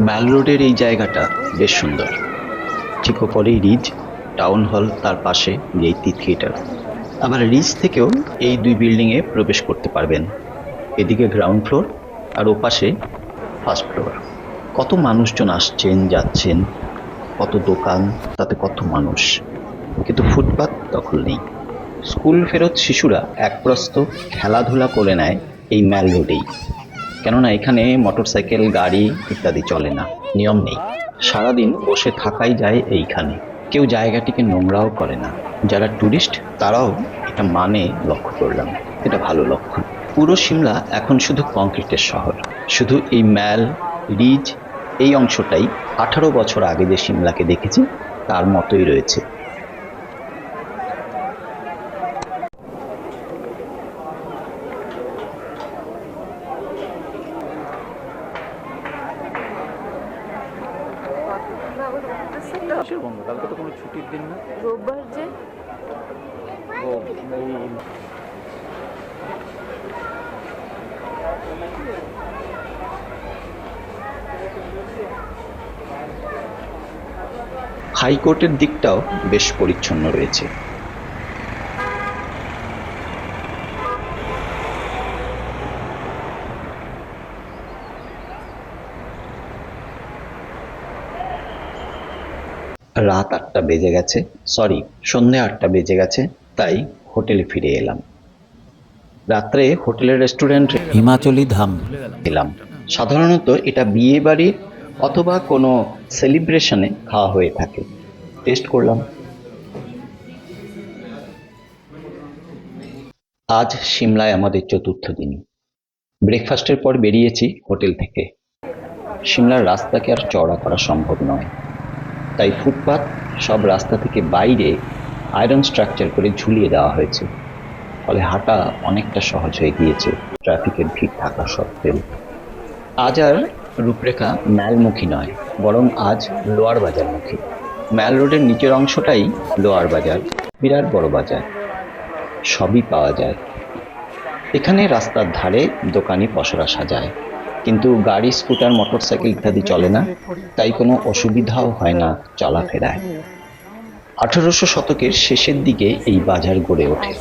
ম্যাল রোডের এই জায়গাটা বেশ সুন্দর। ঠিক ওপরেই রিজ টাউন হল, তার পাশে গেইতি থিয়েটার। আবার রিজ থেকেও এই দুই বিল্ডিংয়ে প্রবেশ করতে পারবেন। এদিকে গ্রাউন্ড ফ্লোর আর ওপাশে ফার্স্ট ফ্লোর। কত মানুষজন আসছেন যাচ্ছেন, কত দোকান, তাতে কত মানুষ, কিন্তু ফুটপাত দখল নেই। স্কুল ফেরত শিশুরা একপ্রস্ত খেলাধুলা করে নেয় এই ম্যাল রোডেই, কেননা এখানে মোটরসাইকেল, গাড়ি ইত্যাদি চলে না, নিয়ম নেই। সারাদিন বসে থাকাই যায় এইখানে। কেউ জায়গাটিকে নোংরাও করে না। যারা ট্যুরিস্ট তারাও এটা মানে লক্ষ্য করলাম। এটা ভালো লক্ষণ। পুরো সিমলা এখন শুধু কংক্রিটের শহর। শুধু এই ম্যাল, রিজ এই অংশটাই 18 বছর আগে যে সিমলাকে দেখেছি তার মতোই রয়েছে। কালকে তো কোনো ছুটির দিন না, রোববার যে। হাইকোর্টের দিকটাও বেশ পরিচ্ছন্ন রয়েছে। রাত 8টা বেজে গেছে, সন্ধ্যে 8টা বেজে গেছে, তাই হোটেলে ফিরে এলাম। রাত্রে হোটেলের রেস্টুরেন্টে হিমাচলি ধাম এলাম। সাধারণত এটা বিয়ে বাড়ি অথবা কোনো সেলিব্রেশনে খাওয়া হয়ে থাকে। টেস্ট করলাম। আজ সিমলায় আমাদের 4র্থ দিন। ব্রেকফাস্টের পর বেরিয়েছি হোটেল থেকে। সিমলার রাস্তাকে আর চওড়া করা সম্ভব নয়, তাই ফুটপাত সব রাস্তা থেকে বাইরে আয়রন স্ট্রাকচার করে ঝুলিয়ে দেওয়া হয়েছে। ফলে হাঁটা অনেকটা সহজ হয়ে গিয়েছে ট্রাফিকের ভিড় থাকা সত্ত্বেও। আজ আর রূপরেখা ম্যালমুখী নয়, বরং আজ লোয়ার বাজারমুখী। ম্যাল রোডের নিচের অংশটাই লোয়ার বাজার, বিরাট বড় বাজার, সবই পাওয়া যায় এখানে। রাস্তার ধারে দোকানি পসরা সাজায়, কিন্তু গাড়ি, স্কুটার, মোটরসাইকেল ইত্যাদি চলে না, তাই কোনো অসুবিধাও হয় না চলাফেরায়। 1800 শতকের শেষের দিকে এই বাজার গড়ে ওঠে।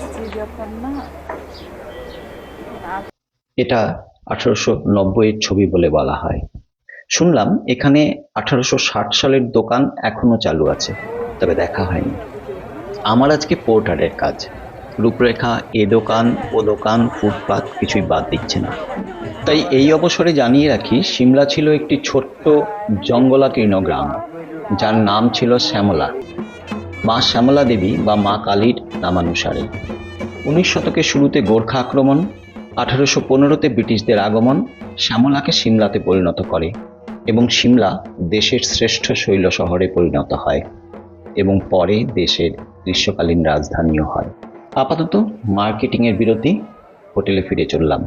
এটা 1890-এর ছবি বলে বলা হয়। শুনলাম এখানে 1860 সালের দোকান এখনো চালু আছে, তবে দেখা হয়নি। আমার আজকে পোর্টারের কাজ। রূপরেখা এ দোকান ও দোকান, ফুটপাত কিছুই বাদ দিচ্ছে না। তাই এই অবসরে জানিয়ে রাখি, সিমলা ছিল একটি ছোট্ট জঙ্গলাকীর্ণ গ্রাম, যার নাম ছিল শ্যামলা। মা শ্যামলা দেবী বা মা কালীর নামানুসারে। 19 শতকের শুরুতে গোর্খা আক্রমণ, 1815-তে ব্রিটিশদের আগমন শ্যামলাকে সিমলাতে পরিণত করে এবং সিমলা দেশের শ্রেষ্ঠ শৈল শহরে পরিণত হয় এবং পরে দেশের গ্রীষ্মকালীন রাজধানীও হয়। আপাতত মার্কেটিংয়ের বিরতি, হোটেলে ফিরে চললাম।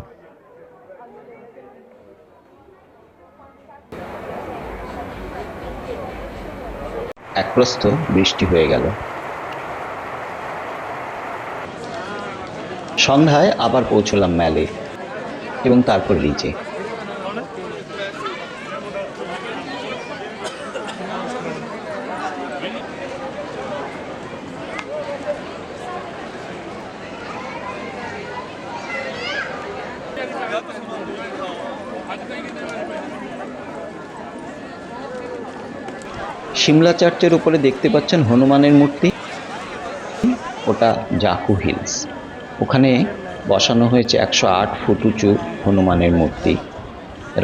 একপ্রস্থ বৃষ্টি হয়ে গেল। সন্ধ্যায় আবার পৌঁছলাম ম্যালে এবং তারপর রিজে। সিমলা চার্চের উপরে দেখতে পাচ্ছেন হনুমানের মূর্তি, ওটা জাকু হিলস। ওখানে বসানো হয়েছে 108 ফুট উঁচু হনুমানের মূর্তি।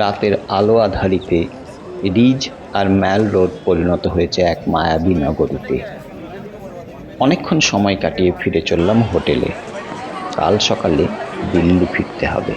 রাতের আলো আধারিতে রিজ আর ম্যাল রোড পরিণত হয়েছে এক মায়াবী নগরীতে। অনেকক্ষণ সময় কাটিয়ে ফিরে চললাম হোটেলে। কাল সকালে দিল্লি ফিরতে হবে।